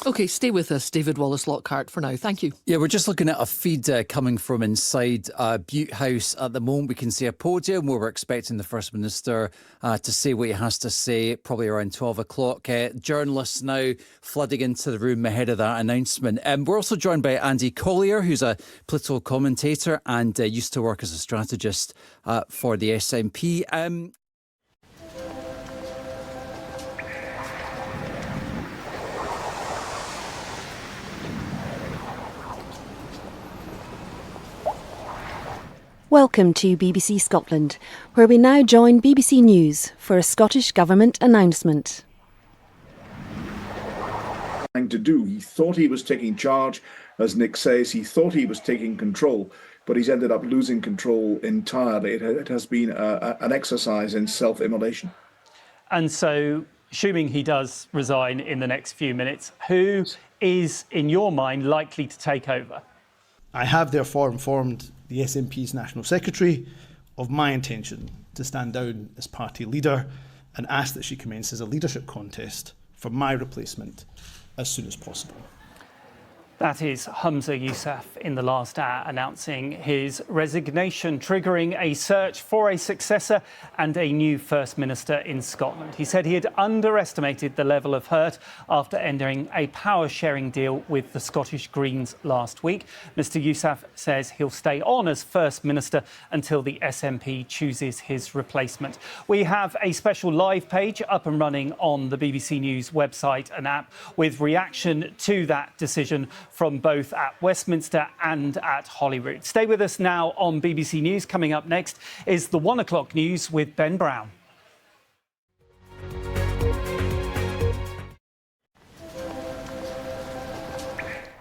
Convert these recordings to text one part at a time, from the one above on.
OK, stay with us, David Wallace-Lockhart, for now. Thank you. Yeah, we're just looking at a feed coming from inside Butte House at the moment. We can see a podium where we're expecting the First Minister to say what he has to say, probably around 12 o'clock. Journalists now flooding into the room ahead of that announcement. We're also joined by Andy Collier, who's a political commentator and used to work as a strategist for the SNP. Welcome to BBC Scotland, where we now join BBC News for a Scottish Government announcement. To do. He thought he was taking charge, as Nick says, he thought he was taking control, but he's ended up losing control entirely. It has been an exercise in self-immolation. And so, assuming he does resign in the next few minutes, who is, in your mind, likely to take over? I have therefore informed the SNP's National Secretary of my intention to stand down as party leader and ask that she commences a leadership contest for my replacement as soon as possible. That is Humza Yousaf in the last hour announcing his resignation, triggering a search for a successor and a new First Minister in Scotland. He said he had underestimated the level of hurt after entering a power-sharing deal with the Scottish Greens last week. Mr Yousaf says he'll stay on as First Minister until the SNP chooses his replacement. We have a special live page up and running on the BBC News website and app with reaction to that decision from both at Westminster and at Holyrood. Stay with us now on BBC News. Coming up next is the 1 o'clock news with Ben Brown.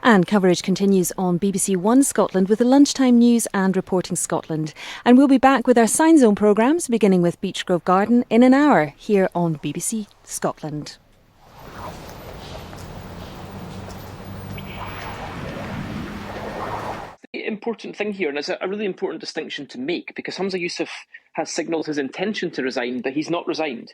And coverage continues on BBC One Scotland with the lunchtime news and Reporting Scotland. And we'll be back with our Sign Zone programmes, beginning with Beechgrove Garden in an hour here on BBC Scotland. The important thing here, and it's a really important distinction to make, because Humza Yousaf has signalled his intention to resign, but he's not resigned.